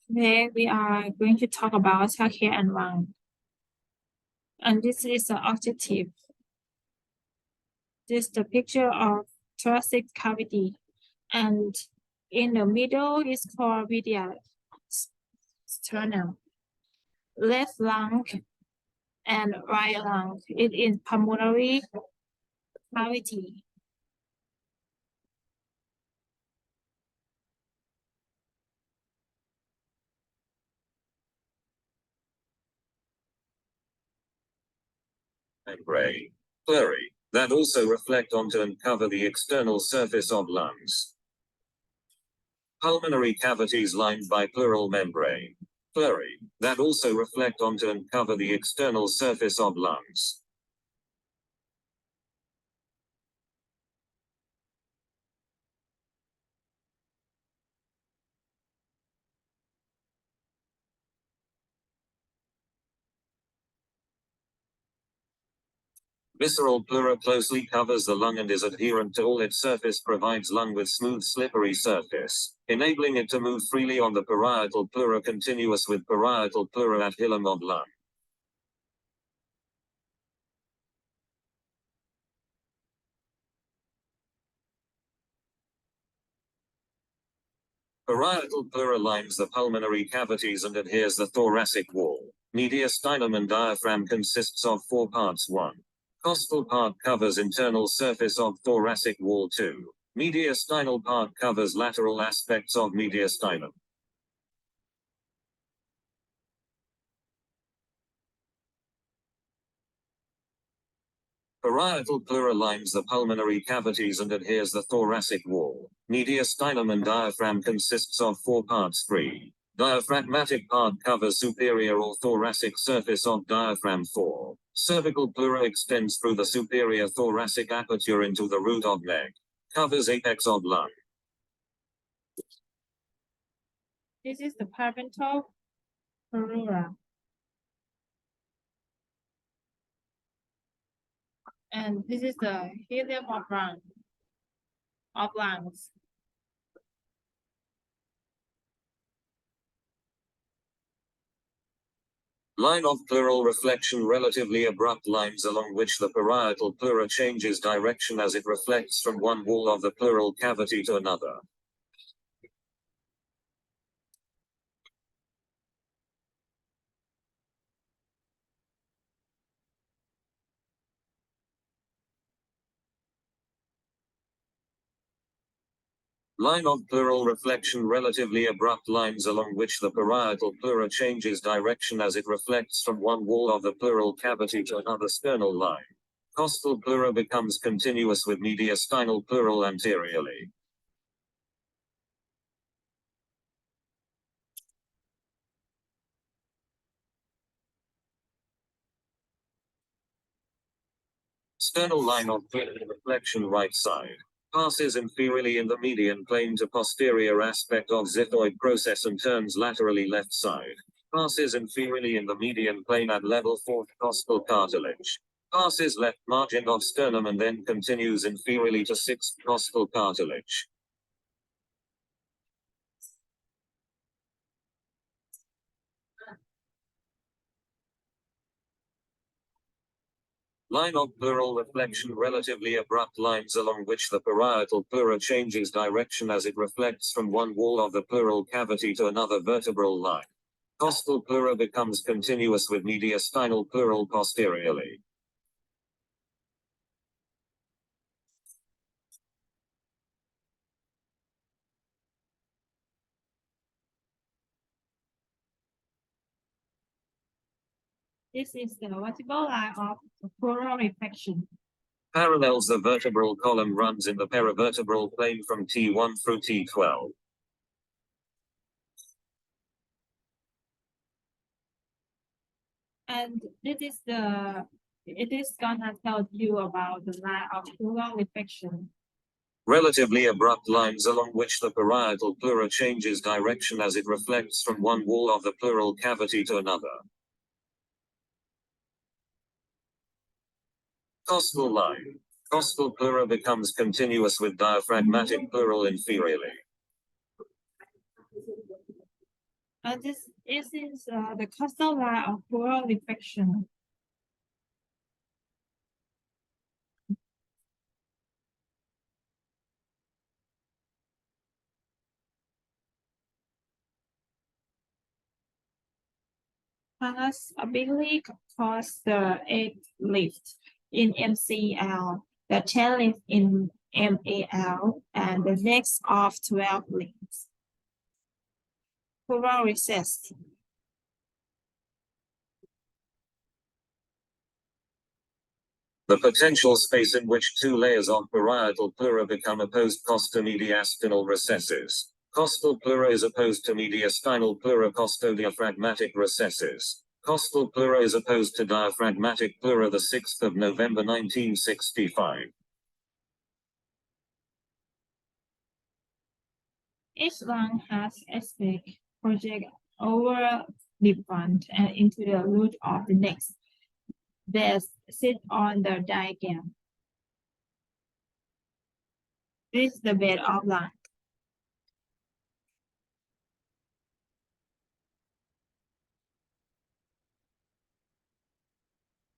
Today we are going to talk about trachea and lung. And this is the objective. This is the picture of thoracic cavity. And in the middle is called medial sternum. Left lung and right lung. It is pulmonary cavity. Membrane, pleurae, that also reflect onto and cover the external surface of lungs. Pulmonary cavities lined by pleural membrane. Pleurae, that also reflect onto and cover the external surface of lungs. Visceral pleura closely covers the lung and is adherent to all its surface, provides lung with smooth slippery surface, enabling it to move freely on the parietal pleura, continuous with parietal pleura at hilum of lung. Parietal pleura lines the pulmonary cavities and adheres the thoracic wall. Mediastinum and diaphragm consists of 4 parts. 1. Costal part covers internal surface of thoracic wall. 2. Mediastinal part covers lateral aspects of mediastinum. Parietal pleura lines the pulmonary cavities and adheres the thoracic wall. Mediastinum and diaphragm consists of 4 parts. 3. Diaphragmatic part covers superior or thoracic surface of diaphragm. 4. Cervical pleura extends through the superior thoracic aperture into the root of leg. Covers apex of lung. This is the parietal pleura. And this is the hilum of lungs. Line of pleural reflection, relatively abrupt lines along which the parietal pleura changes direction as it reflects from one wall of the pleural cavity to another. Line of pleural reflection, relatively abrupt lines along which the parietal pleura changes direction as it reflects from one wall of the pleural cavity to another. Sternal line. Costal pleura becomes continuous with mediastinal pleural anteriorly. Sternal line of pleural reflection, right side. Passes inferiorly in the median plane to posterior aspect of xiphoid process and turns laterally left side. Passes inferiorly in the median plane at level 4th costal cartilage. Passes left margin of sternum and then continues inferiorly to 6th costal cartilage. Line of pleural reflection, relatively abrupt lines along which the parietal pleura changes direction as it reflects from one wall of the pleural cavity to another. Vertebral line. Costal pleura becomes continuous with mediastinal pleural posteriorly. This is the vertebral line of the pleural reflection. Parallels the vertebral column, runs in the perivertebral plane from T1 through T12. And it is gonna tell you about the line of pleural reflection. Relatively abrupt lines along which the parietal pleura changes direction as it reflects from one wall of the pleural cavity to another. Costal line. Costal pleura becomes continuous with diaphragmatic pleural inferiorly. This is the costal line of pleural infection. Pass obliquely cause the 8th lift in MCL, the 10th lift in MAL, and the next of 12 lifts. Pleural recess. The potential space in which two layers of parietal pleura become opposed costomediastinal recesses. Costal pleura is opposed to mediastinal pleura costodiaphragmatic recesses. Costal pleura is opposed to diaphragmatic pleura the 6th of November 1965. Each lung has aspect project over the front and into the root of the next. They sit on the diagram. This is the bed of lung.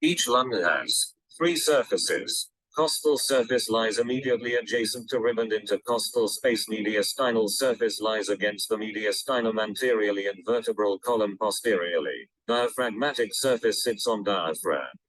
Each lung has 3 surfaces. Costal surface lies immediately adjacent to rib and intercostal space. Mediastinal surface lies against the mediastinum anteriorly and vertebral column posteriorly. Diaphragmatic surface sits on diaphragm.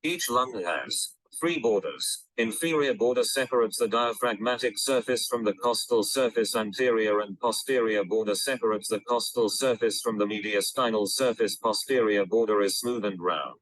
Each lung has 3 borders. Inferior border separates the diaphragmatic surface from the costal surface. Anterior and posterior border separates the costal surface from the mediastinal surface. Posterior border is smooth and round.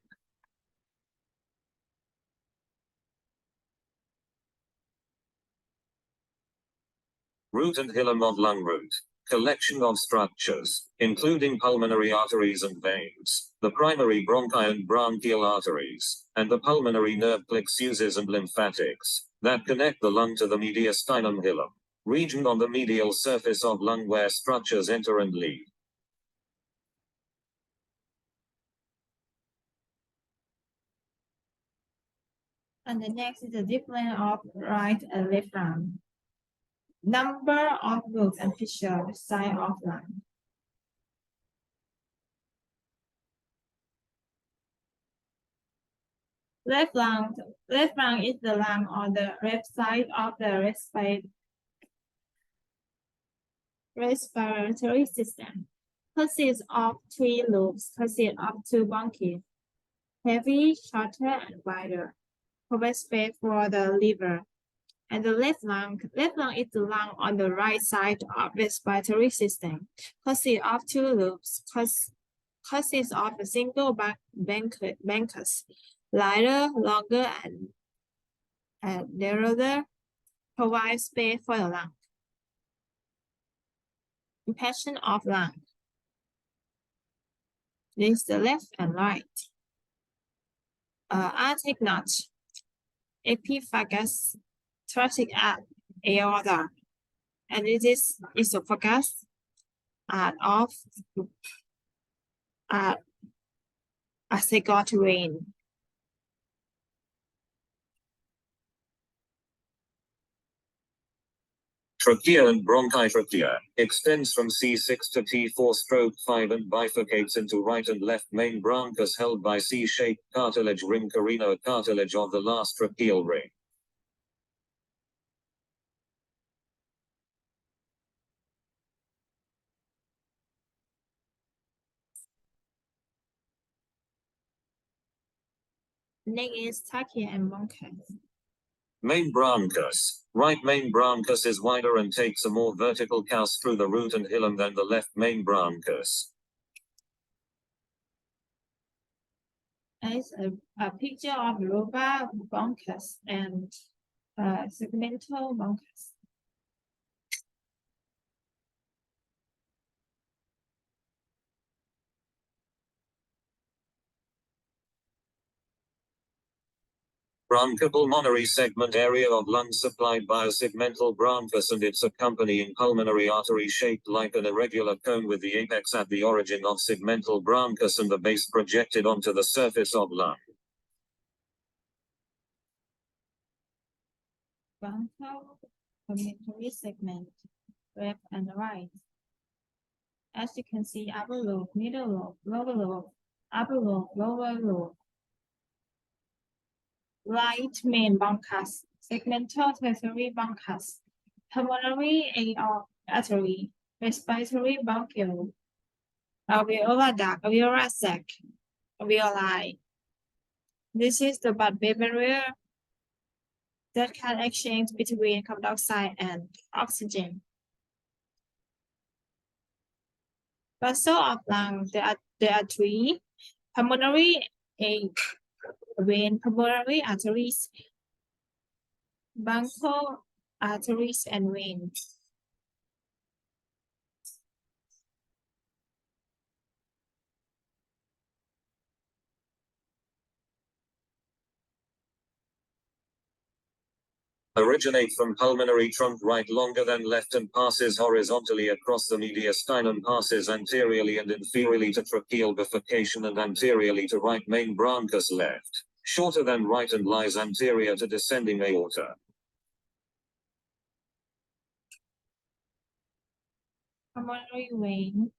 Root and hilum of lung root. Collection of structures, including pulmonary arteries and veins, the primary bronchi and bronchial arteries, and the pulmonary nerve plexuses and lymphatics, that connect the lung to the mediastinum hilum. Region on the medial surface of lung where structures enter and leave. And the next is the difference of right and left lung. Number of roots and fissure side of lung. Left lung is the lung on the left side of the respiratory system. Consists of 3 lobes, consists of 2 bronchi, heavy, shorter, and wider. Provide space for the liver. And the left lung is the lung on the right side of the respiratory system. Consists of 2 lobes, consists of a single bancus, lighter, longer, and narrower. Provide space for the lung. Impression of lung. This is the left and right. Aortic notch, epiphagus, thoracic aorta, and it is esophagus of acetylcholine. Trachea and bronchitrachea extends from C6 to T4/5 and bifurcates into right and left main bronchus held by C-shaped cartilage ring carino cartilage of the last tracheal ring. Next is trachea and bronchus. Main bronchus. Right main bronchus is wider and takes a more vertical course through the root and hilum than the left main bronchus. As a picture of lobar bronchus and segmental bronchus. Bronchopulmonary segment area of lung supplied by a segmental bronchus and its accompanying pulmonary artery shaped like an irregular cone with the apex at the origin of segmental bronchus and the base projected onto the surface of lung. Bronchial pulmonary segment, left and right. As you can see, upper lobe, middle lobe, lower lobe, upper lobe, lower lobe. Right main bronchus, segmental tertiary bronchus, pulmonary artery, respiratory bronchiole, alveolar duct, alveolar sac, alveoli. This is the blood-brain barrier that can exchange between carbon dioxide and oxygen. Vessel of lung, there are three: pulmonary vein, pulmonary arteries, bronchial arteries, and veins. Originate from pulmonary trunk right longer than left and passes horizontally across the mediastinum, passes anteriorly and inferiorly to tracheal bifurcation and anteriorly to right main bronchus left, shorter than right and lies anterior to descending aorta. Pulmonary vein,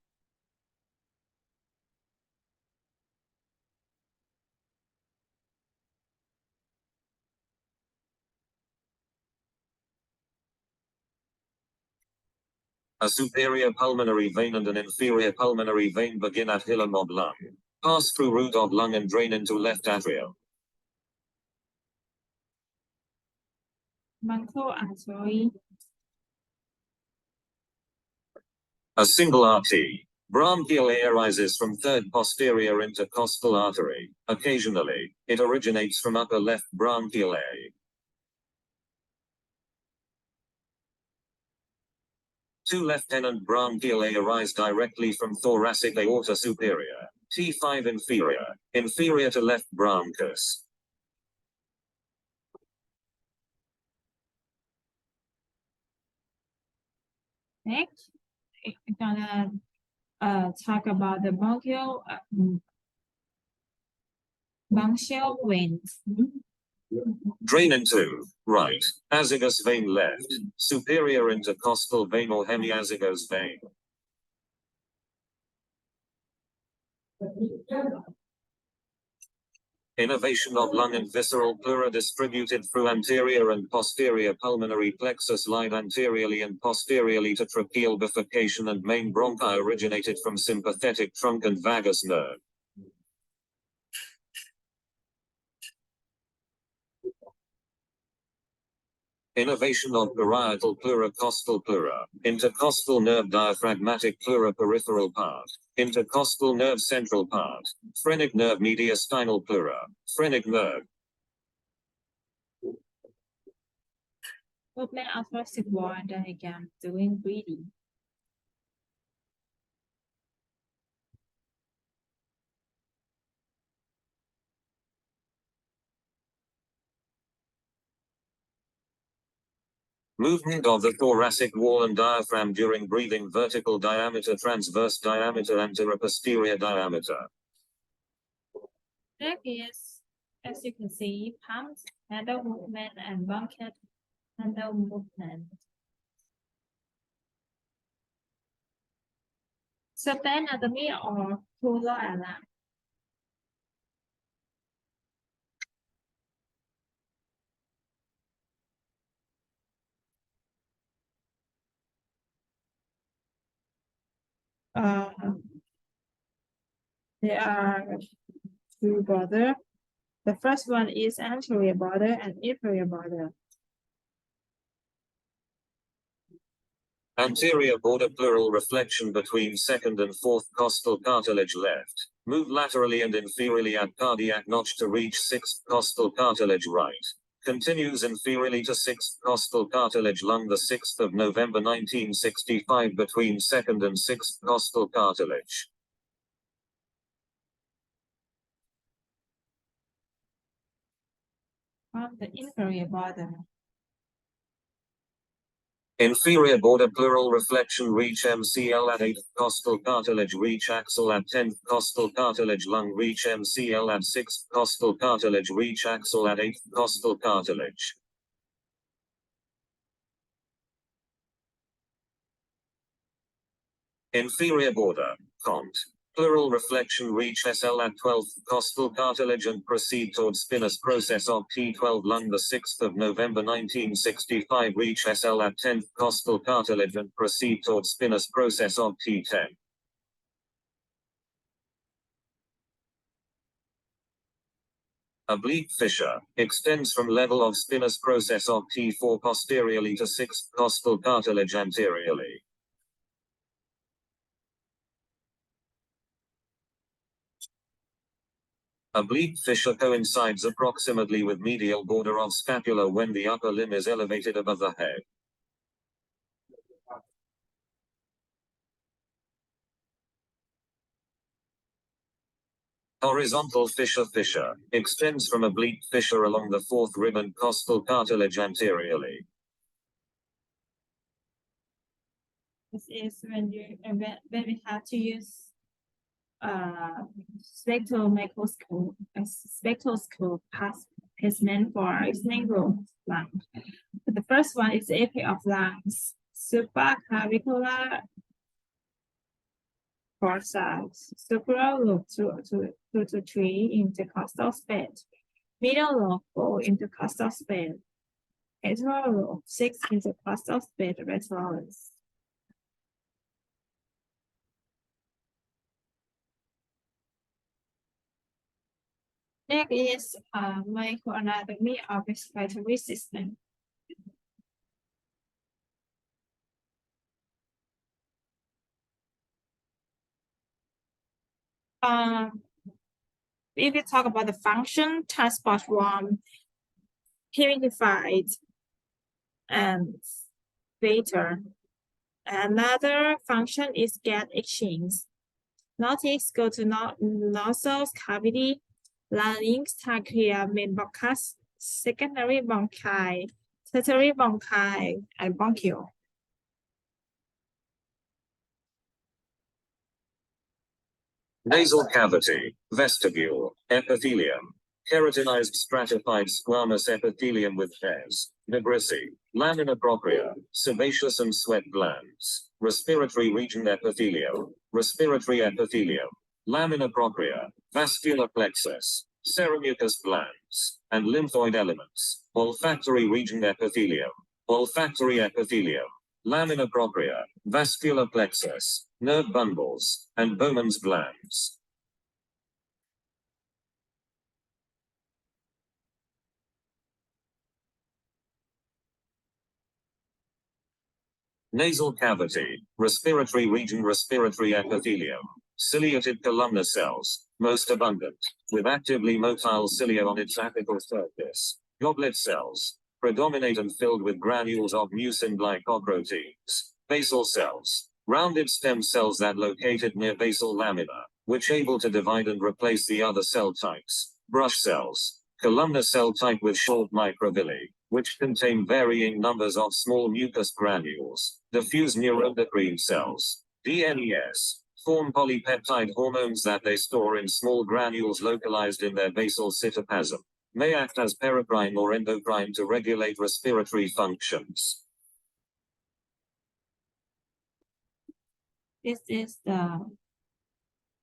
A superior pulmonary vein and an inferior pulmonary vein begin at hilum of lung, pass through root of lung and drain into left atrium. bronchial artery, A single artery, bronchial A, arises from third posterior intercostal artery. Occasionally, it originates from upper left bronchial A. Two lieutenant bronchial A arise directly from thoracic aorta superior, T5 inferior, inferior to left bronchus. Next, we're gonna talk about the bronchial veins. Drain into right, azygous vein left, superior intercostal vein or hemiazygous vein. Innervation of lung and visceral pleura distributed through anterior and posterior pulmonary plexus, line anteriorly and posteriorly to tracheal bifurcation and main bronchi, originated from sympathetic trunk and vagus nerve. Innervation of parietal pleura, costal pleura, intercostal nerve, diaphragmatic pleura, peripheral part, intercostal nerve, central part, phrenic nerve, mediastinal pleura, phrenic nerve. Movement of thoracic wall and diagram during breathing. Movement of the thoracic wall and diaphragm during breathing: vertical diameter, transverse diameter, anteroposterior diameter. Next is, as you can see, pumps, handle movement, and bronchial handle movement. Certain anatomy or pleural alarm. There are two border. The first one is anterior border and inferior border. Anterior border, pleural reflection between second and fourth costal cartilage left. Move laterally and inferiorly at cardiac notch to reach sixth costal cartilage right. Continues inferiorly to sixth costal cartilage lung, the 6th of November 1965, between second and sixth costal cartilage. From the inferior border. Inferior border, pleural reflection, reach MCL at 8th costal cartilage, reach axle at 10th costal cartilage lung, reach MCL at 6th costal cartilage, reach axle at 8th costal cartilage. Inferior border, cont. Pleural reflection reach SL at 12th costal cartilage and proceed towards spinous process of T12 lung. The 6th of November 1965 reach SL at 10th costal cartilage and proceed towards spinous process of T10. Oblique fissure extends from level of spinous process of T4 posteriorly to 6th costal cartilage anteriorly. Oblique fissure coincides approximately with medial border of scapula when the upper limb is elevated above the head. Horizontal fissure extends from oblique fissure along the 4th rib and costal cartilage anteriorly. This is when we have to use spectroscope placement for nasal lung. The first one is the apex of lungs, supraclavicular fossa, superior lobe 2 to 3 intercostal space, middle lobe 4 intercostal space, anterior lobe 6 intercostal space retrolis. Next is microanatomy of respiratory system. If you talk about the function, transport warm, humidified, and filter. Another function is gas exchange. Notice go to nasal cavity, larynx, trachea, main bronchus, secondary bronchi, tertiary bronchi, and bronchiole. Nasal cavity, vestibule, epithelium, keratinized stratified squamous epithelium with hairs, vibrissae, lamina propria, sebaceous and sweat glands, respiratory region epithelium, respiratory epithelium, lamina propria, vascular plexus, ceremucous glands, and lymphoid elements, olfactory region epithelium, olfactory epithelium, lamina propria, vascular plexus, nerve bundles, and Bowman's glands. Nasal cavity, respiratory region, respiratory epithelium, ciliated columnar cells, most abundant, with actively motile cilia on its apical surface, goblet cells, predominate and filled with granules of mucin glycoproteins, basal cells, rounded stem cells that located near basal lamina, which able to divide and replace the other cell types, brush cells, columnar cell type with short microvilli, which contain varying numbers of small mucus granules, diffuse neuroendocrine cells, DNES, form polypeptide hormones that they store in small granules localized in their basal cytoplasm, may act as paracrine or endocrine to regulate respiratory functions. This is the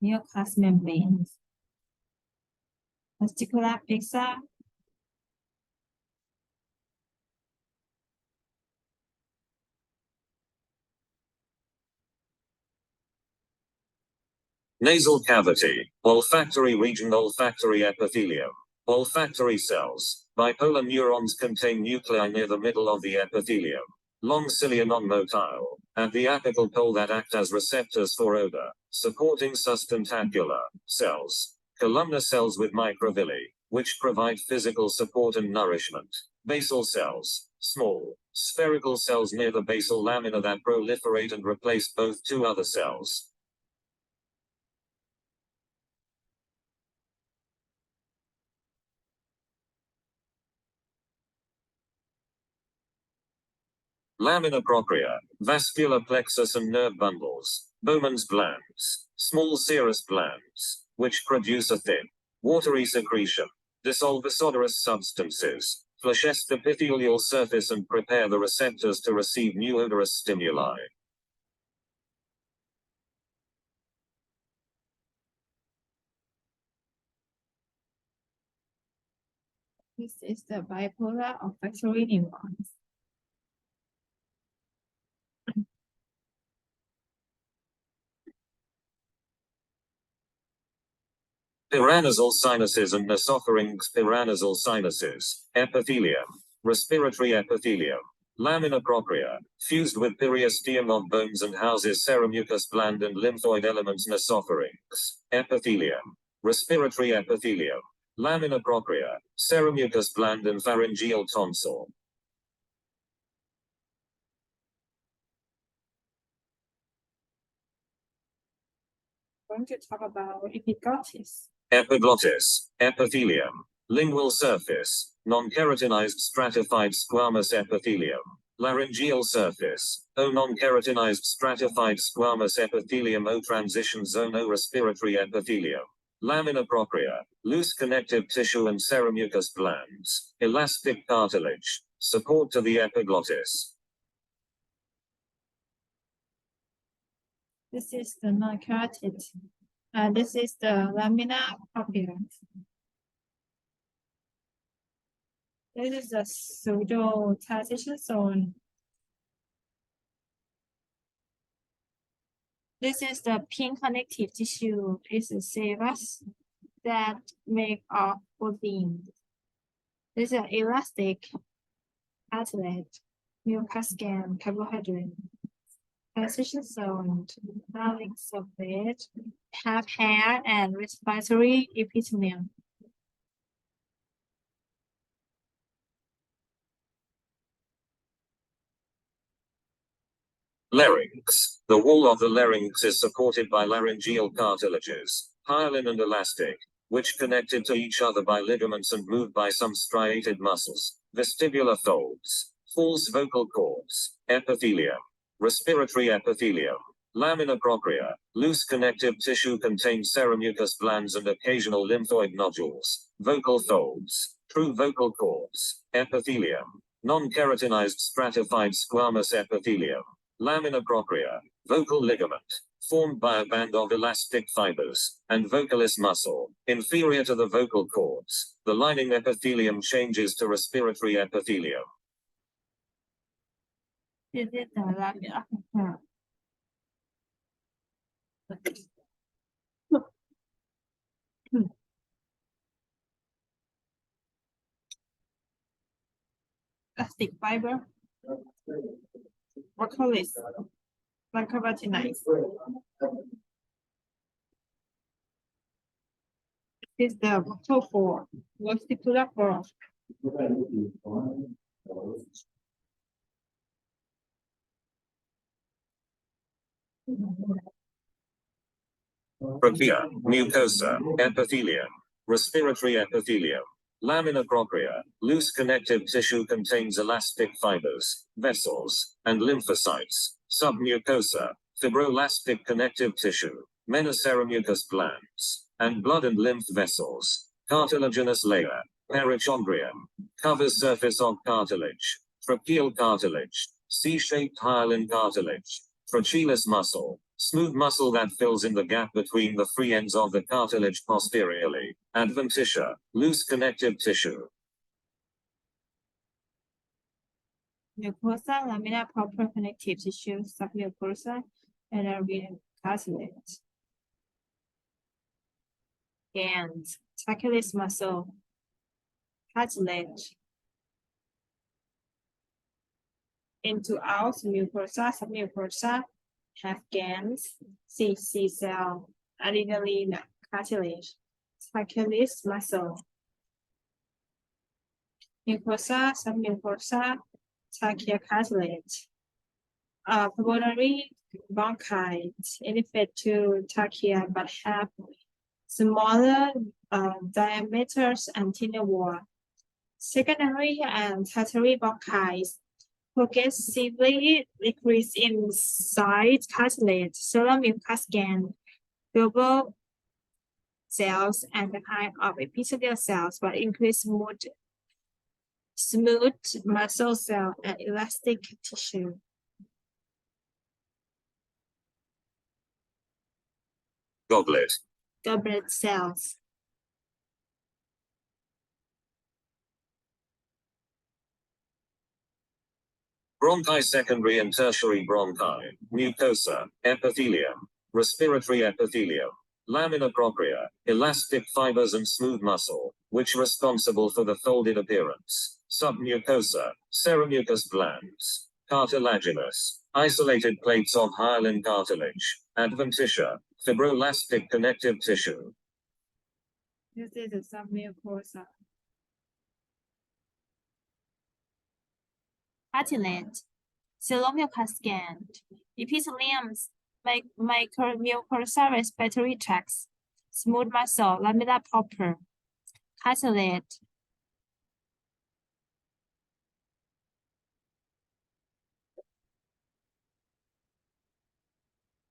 mucous membrane. Testicular plexus. Nasal cavity, olfactory region, olfactory epithelium, olfactory cells, bipolar neurons contain nuclei near the middle of the epithelium, long cilia non-motile, at the apical pole that act as receptors for odor, supporting sustentacular cells, columnar cells with microvilli, which provide physical support and nourishment, basal cells, small, spherical cells near the basal lamina that proliferate and replace both two other cells. Lamina propria, vascular plexus and nerve bundles, Bowman's glands, small serous glands, which produce a thin, watery secretion, dissolve odorous substances, flushes the epithelial surface and prepare the receptors to receive new odorous stimuli. This is the bipolar olfactory neurons. Paranasal sinuses and nasopharynx. Paranasal sinuses, epithelium, respiratory epithelium, lamina propria, fused with periosteum of bones and houses ceremucous gland and lymphoid elements. Nasopharynx, epithelium, respiratory epithelium, lamina propria, ceremucous gland and pharyngeal tonsil. Going to talk about epiglottis. Epiglottis, epithelium, lingual surface, non-keratinized stratified squamous epithelium, laryngeal surface, O non-keratinized stratified squamous epithelium. O transition zone. O respiratory epithelium, lamina propria, loose connective tissue and ceremucous glands, elastic cartilage, support to the epiglottis. This is the non-carotid. This is the lamina propria. This is the pseudo transition zone. This is the pink connective tissue. It's a serous that make of protein. This is elastic cartilage, mucus scan, carbohydrate. Transition zone, larynx surface, have hair and respiratory epithelium. Larynx. The wall of the larynx is supported by laryngeal cartilages, hyaline and elastic, which connected to each other by ligaments and moved by some striated muscles. Vestibular folds, false vocal cords, epithelium, respiratory epithelium, lamina propria, loose connective tissue contains ceremucous glands and occasional lymphoid nodules. Vocal folds, true vocal cords, epithelium, non-keratinized stratified squamous epithelium. Lamina propria, vocal ligament, formed by a band of elastic fibers, and vocalis muscle, inferior to the vocal cords. The lining epithelium changes to respiratory epithelium. This is the lamina. Elastic fiber. Vocalis. Microanatomy. This is the vocal fold, vestibular fold. Trachea, mucosa, epithelium, respiratory epithelium. Lamina propria, loose connective tissue contains elastic fibers, vessels, and lymphocytes. Submucosa, fibroelastic connective tissue, menoceremucous glands, and blood and lymph vessels. Cartilaginous layer, perichondrium, covers surface of cartilage. Tracheal cartilage, C-shaped hyaline cartilage. Trachealous muscle, smooth muscle that fills in the gap between the free ends of the cartilage posteriorly. Adventitia, loose connective tissue. Mucosa, lamina propria connective tissue, submucosa, and alveolar cartilage. Glands, trachealis muscle, cartilage. Into out mucosa, submucosa, have glands, C cell, adrenaline cartilage, trachealis muscle. Mucosa, submucosa, trachea cartilage. Pulmonary bronchites infect to trachea but have smaller diameters and thinner wall. Secondary and tertiary bronchites progressively decrease in size cartilage, solar mucus gland, global cells, and the kind of epithelial cells, but increase smooth muscle cell and elastic tissue. Goblet. Goblet cells. Bronchi, secondary and tertiary bronchi, mucosa, epithelium, respiratory epithelium, lamina propria, elastic fibers and smooth muscle, which responsible for the folded appearance, submucosa, ceromucous glands, cartilaginous, isolated plates of hyaline cartilage, adventitia, fibroelastic connective tissue. This is the submucosa. Cartilage, coelomucous gland, epitheliums, micromucosa respiratory tracts, smooth muscle, lamina propria, cartilage.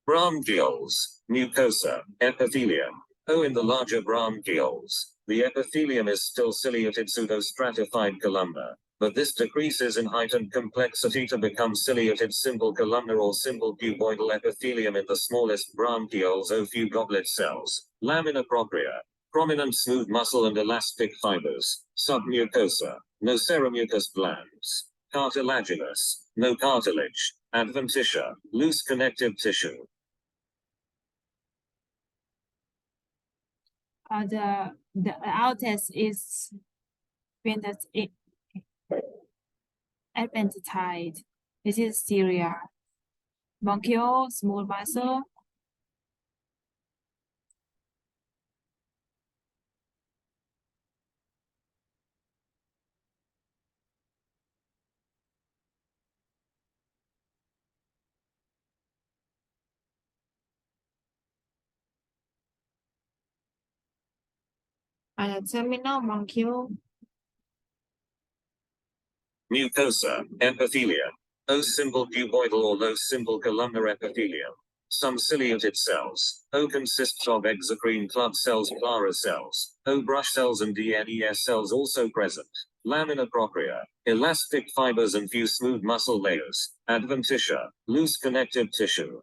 Bronchioles, mucosa, epithelium. In the larger bronchioles, the epithelium is still ciliated pseudostratified columnar, but this decreases in height and complexity to become ciliated simple columnar or simple cuboidal epithelium in the smallest bronchioles. Few goblet cells, lamina propria, prominent smooth muscle and elastic fibers, submucosa, no ceromucous glands, cartilaginous, no cartilage, adventitia, loose connective tissue. The outest is when that's it adventitide. This is stereo. Bronchial, smooth muscle. And a terminal bronchial. Mucosa, epithelium. O simple cuboidal or low simple columnar epithelium. Some ciliated cells. O consists of exocrine club cells, Clara cells. O brush cells and DNES cells also present. Lamina propria, elastic fibers and few smooth muscle layers. Adventitia, loose connective tissue.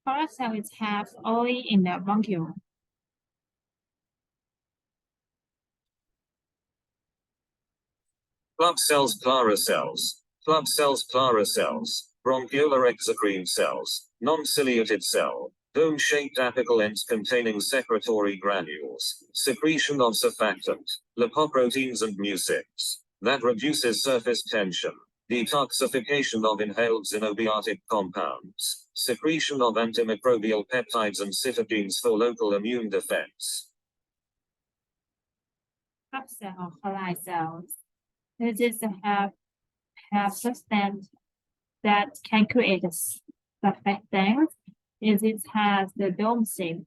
Clara cells have only in the bronchiole. Club cells, Clara cells. Club cells, Clara cells. Bronchiolar exocrine cells. Non-ciliated cell. Dome-shaped apical ends containing secretory granules. Secretion of surfactant, lipoproteins and mucins. That reduces surface tension. Detoxification of inhaled xenobiotic compounds. Secretion of antimicrobial peptides and cytokines for local immune defense. Club cell, Clara cells. This is have substance that can create surfactants. It has the dome shape.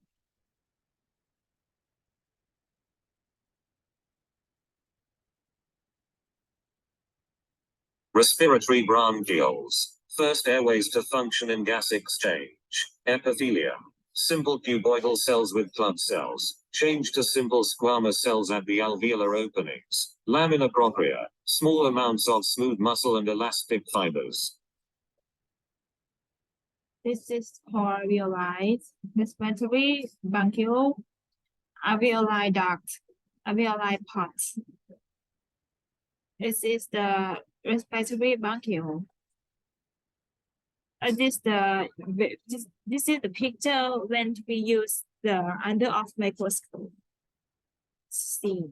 Respiratory bronchioles. First airways to function in gas exchange. Epithelium. Simple cuboidal cells with club cells. Change to simple squamous cells at the alveolar openings. Lamina propria. Small amounts of smooth muscle and elastic fibers. This is called alveoli. Respiratory bronchiole, alveoli duct, alveoli pots. This is the respiratory bronchiole. This is the picture when we use the under of microscope. See.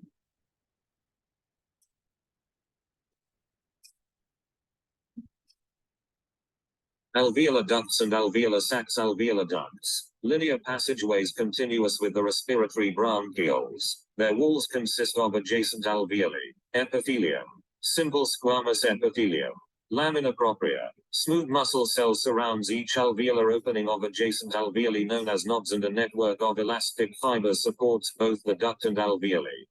Alveolar ducts and alveolar sacs. Alveolar ducts. Linear passageways continuous with the respiratory bronchioles. Their walls consist of adjacent alveoli. Epithelium. Simple squamous epithelium. Lamina propria. Smooth muscle cells surrounds each alveolar opening of adjacent alveoli known as nodes, and a network of elastic fibers supports both the duct and alveoli.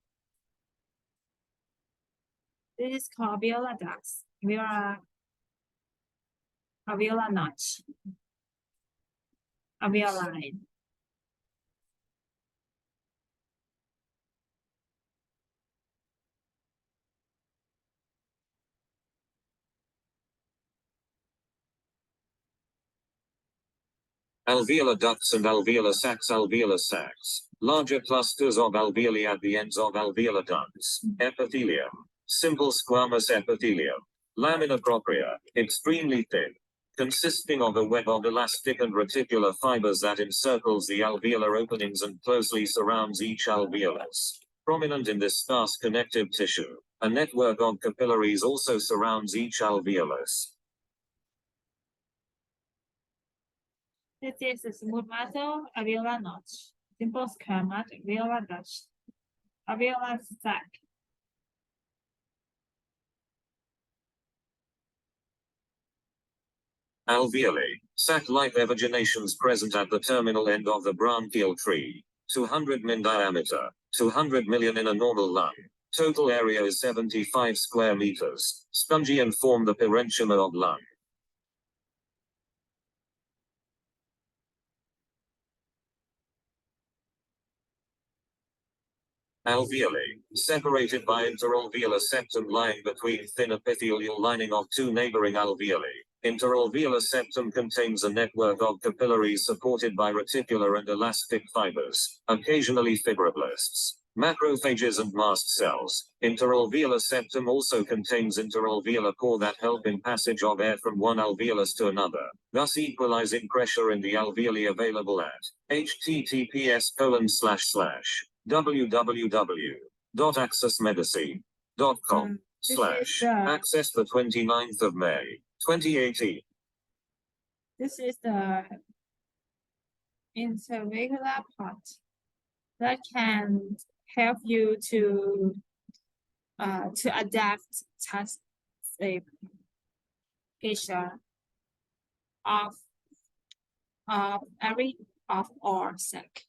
This is called alveolar ducts. Alveolar notch. Alveoli. Alveolar ducts and alveolar sacs. Alveolar sacs. Larger clusters of alveoli at the ends of alveolar ducts. Epithelium. Simple squamous epithelium. Lamina propria. Extremely thin. Consisting of a web of elastic and reticular fibers that encircles the alveolar openings and closely surrounds each alveolus. Prominent in this sparse connective tissue, a network of capillaries also surrounds each alveolus. This is a smooth muscle alveolar notch. Simple squamous alveolar duct. Alveolar sac. Alveoli, sac-like evergenations present at the terminal end of the bronchial tree. 200 min diameter, 200 million in a normal lung. Total area is 75 square meters. Spongy and form the parenchyma of lung. Alveoli, separated by interalveolar septum lying between thin epithelial lining of two neighboring alveoli. Interalveolar septum contains a network of capillaries supported by reticular and elastic fibers, occasionally fibroblasts, macrophages and mast cells. Interalveolar septum also contains interalveolar pore that help in passage of air from one alveolus to another, thus equalizing pressure in the alveoli available at https://www.accessmedicine.com/ access the 29th of May, 2018. This is the intervalvular part that can help you to adapt task picture of every of or sac.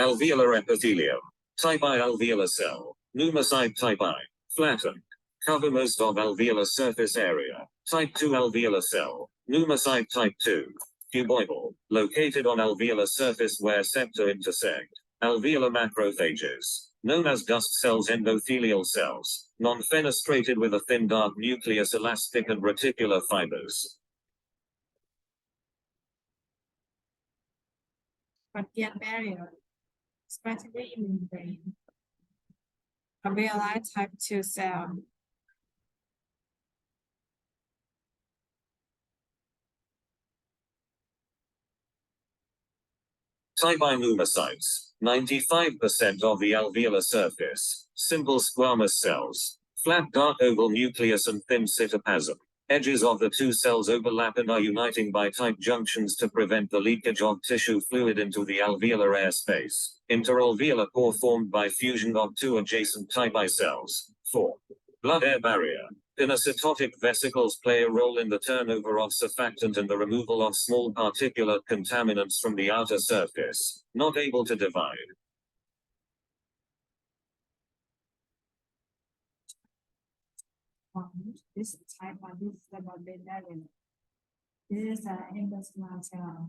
Alveolar epithelium. Type I alveolar cell. Pneumocyte type I. Flattened. Cover most of alveolar surface area. Type 2 alveolar cell. Pneumocyte type 2. Cuboidal. Located on alveolar surface where septa intersect. Alveolar macrophages. Known as dust cells, endothelial cells. Non-fenestrated with a thin dark nucleus, elastic and reticular fibers. Blood-brain barrier. Respiratory membrane. Alveoli type 2 cell. Type I pneumocytes. 95% of the alveolar surface. Simple squamous cells. Flat dark oval nucleus and thin cytoplasm. Edges of the two cells overlap and are uniting by tight junctions to prevent the leakage of tissue fluid into the alveolar airspace. Interalveolar pore formed by fusion of two adjacent type I cells. 4. Blood-air barrier. Pinocytotic vesicles play a role in the turnover of surfactant and the removal of small particulate contaminants from the outer surface, not able to divide. This type of this is the blood-brain barrier. This is an endosmal cell.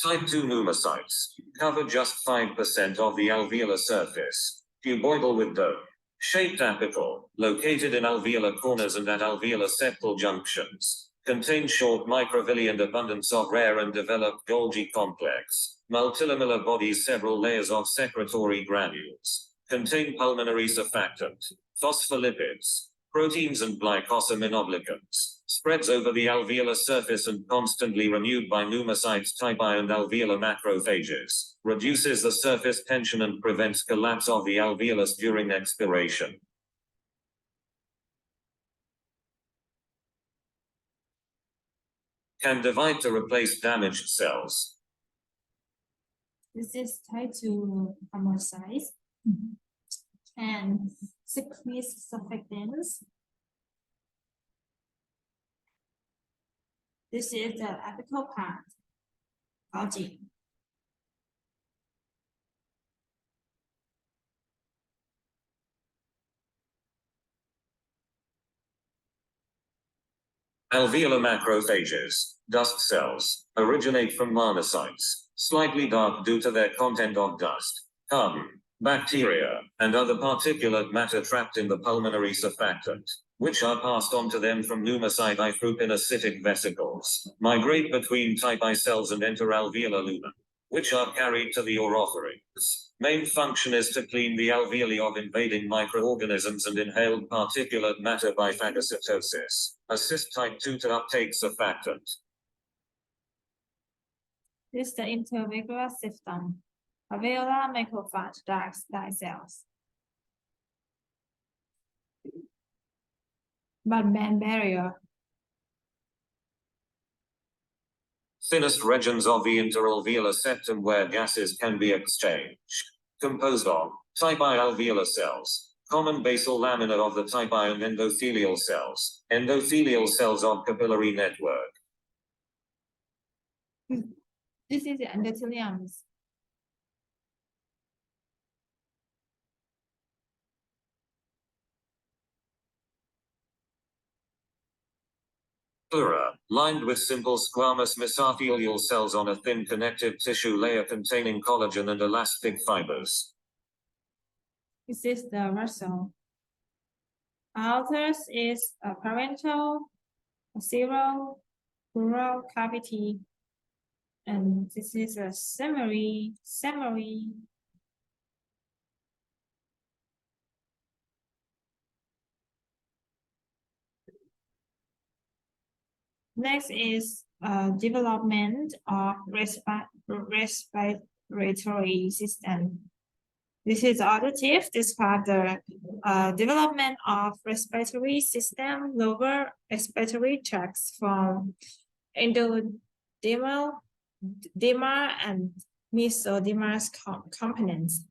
Type 2 pneumocytes cover just 5% of the alveolar surface. Cuboidal with dome-shaped apical, located in alveolar corners and at alveolar septal junctions. Contain short microvilli and abundance of rare and developed Golgi complex. Multilamellar bodies, several layers of secretory granules. Contain pulmonary surfactant, phospholipids, proteins and glycosaminoglycans. Spreads over the alveolar surface and constantly renewed by pneumocytes type I and alveolar macrophages. Reduces the surface tension and prevents collapse of the alveolus during expiration. Can divide to replace damaged cells. This is tied to homocytes and secretes surfactants. This is the apical part, Golgi. Alveolar macrophages, dust cells, originate from monocytes, slightly dark due to their content of dust, carbon, bacteria, and other particulate matter trapped in the pulmonary surfactant, which are passed on to them from pneumocyte through pinocytic vesicles, migrate between type I cells and enter alveolar lumen, which are carried to the oropharynx. Main function is to clean the alveoli of invading microorganisms and inhaled particulate matter by phagocytosis. Assist type 2 to uptake surfactant. This is the intervalvular system. Alveolar macrophage dark cells. Blood-brain barrier. Thinnest regions of the interalveolar septum where gases can be exchanged. Composed of type I alveolar cells, common basal lamina of the type I and endothelial cells of capillary network. This is the endothelium. Pleura, lined with simple squamous mesothelial cells on a thin connective tissue layer containing collagen and elastic fibers. This is the vessel. Others is a parental, pleural cavity, and this is a summary. Next is development of respiratory system. This is auditive. Describe the development of respiratory system, lower respiratory tracts from endodermal, dermal, and mesodermal components.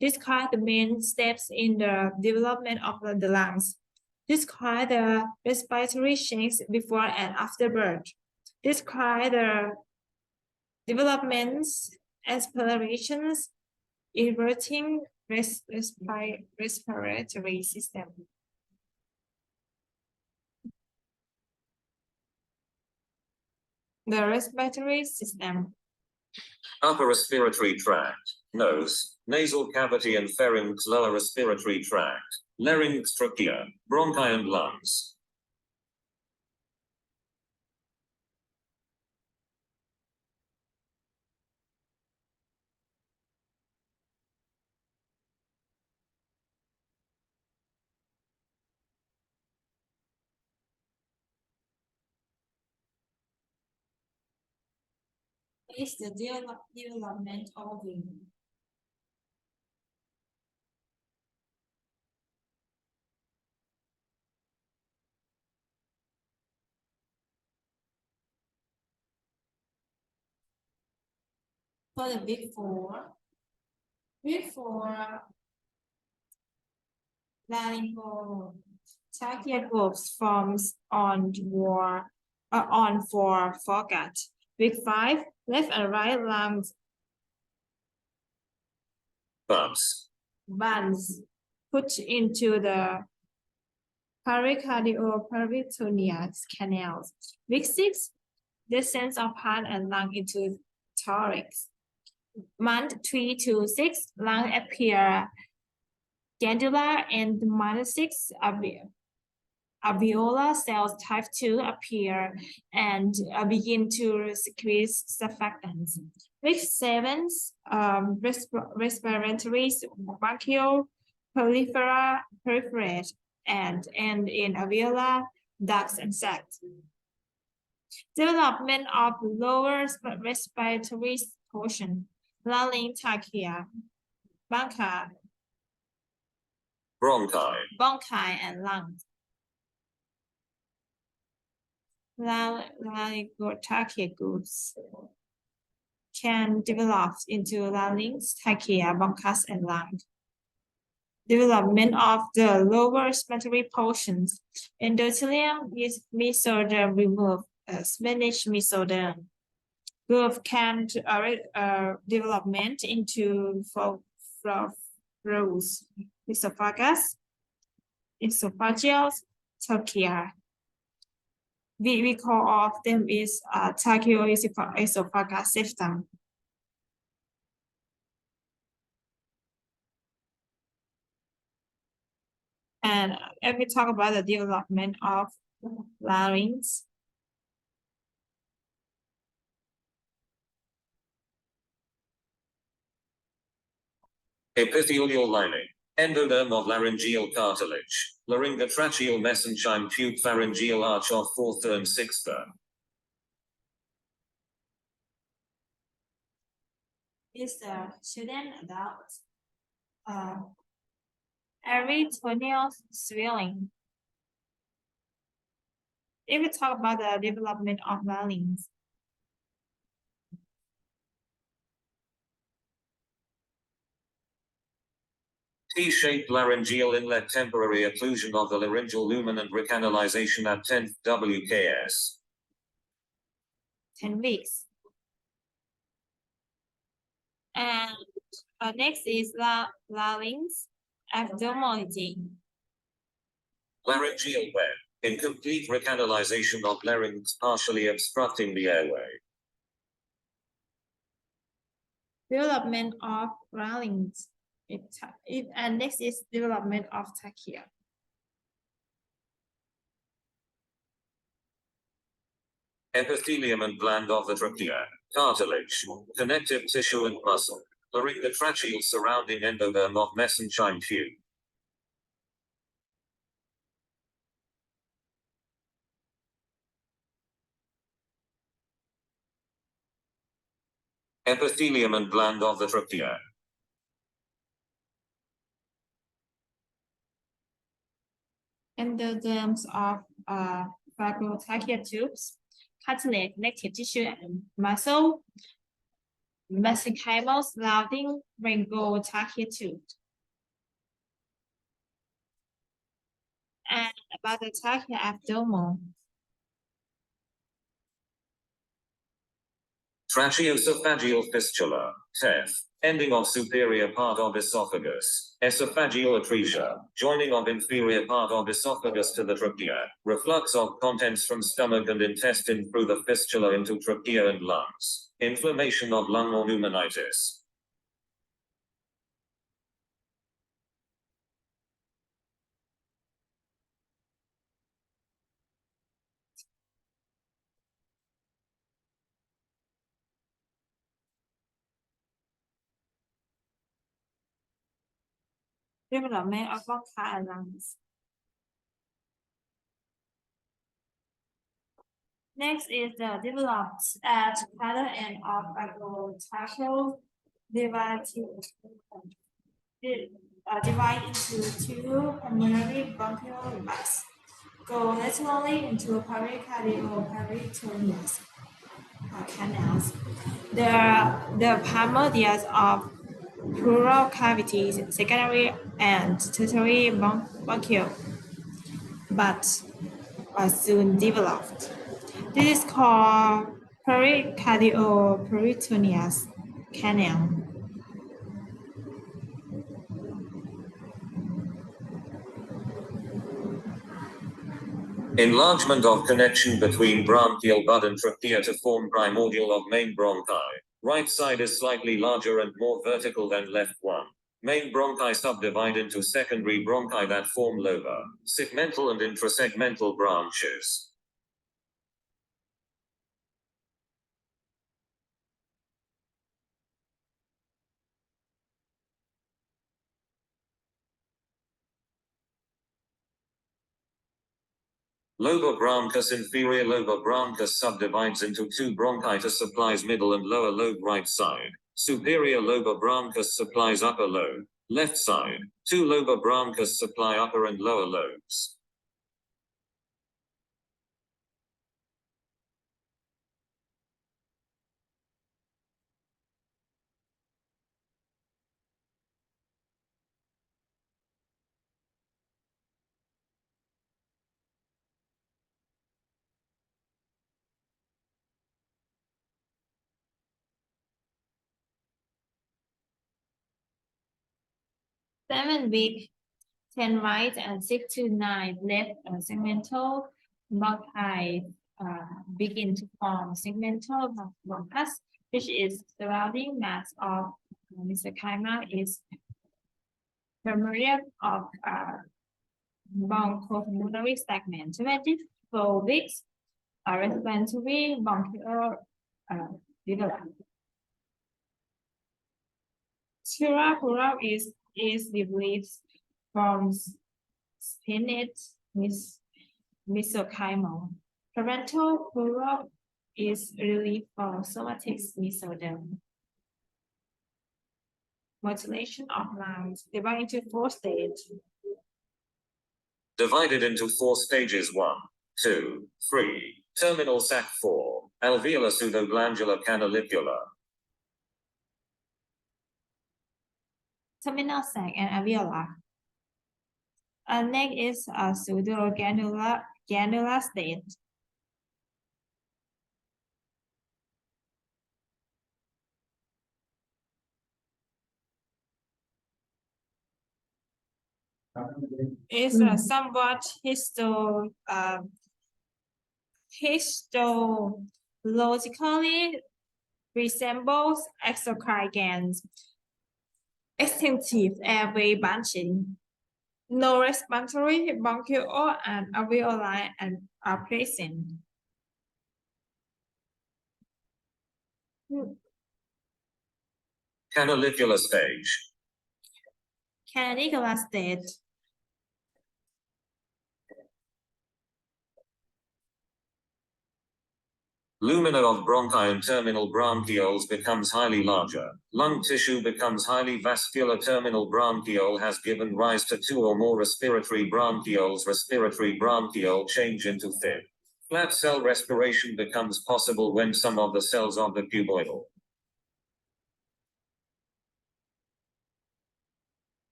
Describe the main steps in the development of the lungs. Describe the respiratory changes before and after birth. Describe the developments, explorations, inverting respiratory system. The respiratory system. Upper respiratory tract, nose, nasal cavity and pharynx. Lower respiratory tract, larynx, trachea, bronchi and lungs. Is the development of the for the big four laryngotrachea groups forms on for foregut. Big five, left and right lungs buns put into the pericardio-peritoneal canals. Big six, descents of heart and lung into thorax. Month 3 to 6, lung appear glandular, and month 6, alveolar cells type 2 appear and begin to secrete surfactants. Week 7, respiratory bronchial proliferate and end in alveolar ducts and sacs. Development of lower respiratory portion, larynx, trachea, bronchi, and lungs. Laryngotrachea groups can develop into larynx, trachea, bronchus, and lung. Development of the lower respiratory portions. Endothelium is mesoderm removed, Spanish mesoderm. Group can development into rows, esophagus, esophageal, trachea. we call of them is tracheoesophageal septum. And if we talk about the development of larynx, epithelial lining, endoderm of laryngeal cartilage, laryngotracheal mesenchyme tube, pharyngeal arch of fourth and sixth. is the children adults peritoneal swelling. If we talk about the development of larynx, T-shaped laryngeal inlet, temporary occlusion of the laryngeal lumen and recanalization at 10th WKS. 10 weeks. And next is larynx abdominality. Laryngeal web, incomplete recanalization of larynx, partially obstructing the airway. Development of larynx. And next is development of trachea. Epithelium and gland of the trachea, cartilage, connective tissue and muscle, laryngotracheal surrounding endoderm of mesenchyme tube. Epithelium and gland of the trachea. Endoderms of fibrotrachea tubes, cartilage, connective tissue, and muscle, mesenchymal surrounding laryngotrachea tube. And about the trachea abdomen. Tracheoesophageal fistula, TEF, ending of superior part of esophagus, esophageal atresia, joining of inferior part of esophagus to the trachea, reflux of contents from stomach and intestine through the fistula into trachea and lungs, inflammation of lung or pneumonitis. Development of bronchi and lungs. Next is the developed at other end of fibrotracheal divide into two pulmonary bronchial rivers, go laterally into pericardial-peritoneous canals. The primordials of pleural cavities, secondary and tertiary bronchial, but are soon developed. This is called pericardio-peritoneous canal. Enlargement of connection between bronchial bud and trachea to form primordial of main bronchi. Right side is slightly larger and more vertical than left one. Main bronchi subdivide into secondary bronchi that form lobar, segmental and intrasegmental branches. Lobar bronchus, inferior lobar bronchus subdivides into two bronchitis, supplies middle and lower lobe right side. Superior lobar bronchus supplies upper lobe, left side. Two lobar bronchus supply upper and lower lobes. Seven week, 10 right and 6 to 9 left segmental bronchi begin to form segmental bronchus, which is surrounding mass of mesenchyma is permeable of bronchopulmonary segment. 24 weeks respiratory bronchial development. Pleura is released from spined mesenchymal. Parental pleura is relieved from somatic mesoderm. Modulation of lungs divided into 4 stages. Divided into 4 stages: 1, 2, 3. Terminal sac 4. Alveolar pseudoglandular canalicular. Terminal sac and alveolar. Next is a pseudogranular state. Is somewhat histologically resembles exocrine glands. Extensive airway branching. No respiratory bronchiole and alveoli are present. Canalicular stage. Canalicular state. Lumina of bronchi and terminal bronchioles becomes highly larger. Lung tissue becomes highly vascular. Terminal bronchiole has given rise to 2 or more respiratory bronchioles. Respiratory bronchiole change into thin. Flat cell respiration becomes possible when some of the cells of the cuboidal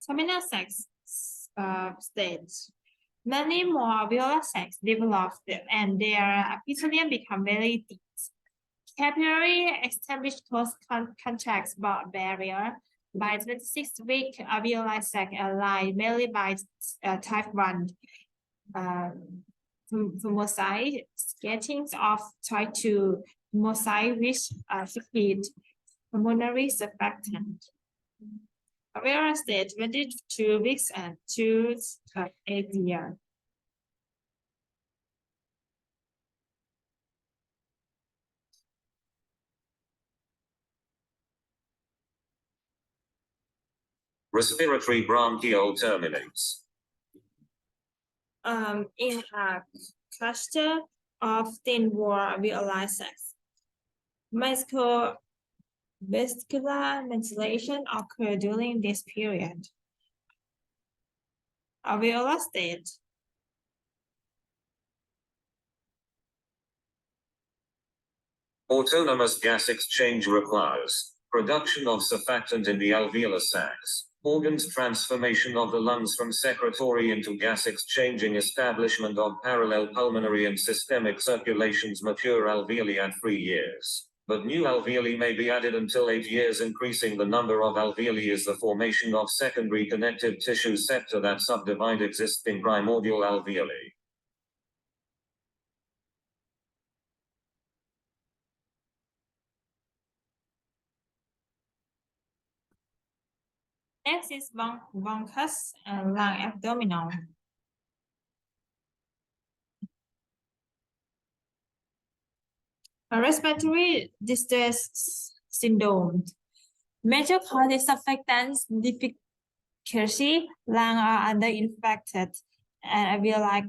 terminal sacs stage. Many more alveolar sacs develop and their epithelium become very deep. Capillary established close contact barrier. By 26th week, alveolar sac align mainly by type 1 pulmonocyte scattings of type 2 pulmonocyte which secrete pulmonary surfactant. Alveolar state 22 weeks and 2 to 8 years. Respiratory bronchiole terminates. In a cluster of thin wall alveolar sacs, vascular ventilation occurs during this period. Alveolar state. Autonomous gas exchange requires production of surfactant in the alveolar sacs. Organs transformation of the lungs from secretory into gas exchanging establishment of parallel pulmonary and systemic circulations. Mature alveoli at 3 years. But new alveoli may be added until 8 years. Increasing the number of alveoli is the formation of secondary connective tissue septa that subdivide existing primordial alveoli. Next is bronchus and lung abdominal. A respiratory distress syndrome. Major causes surfactants deficiency. Lung are under-infected and alveoli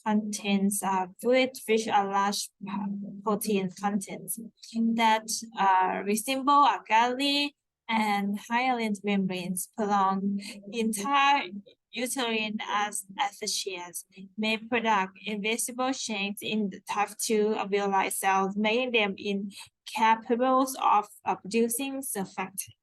contains fluid which are large protein contents that resemble alkali and hyaline membranes. Prolonged intrauterine ascites may produce invisible changes in the type 2 alveoli cells, making them incapable of producing surfactant.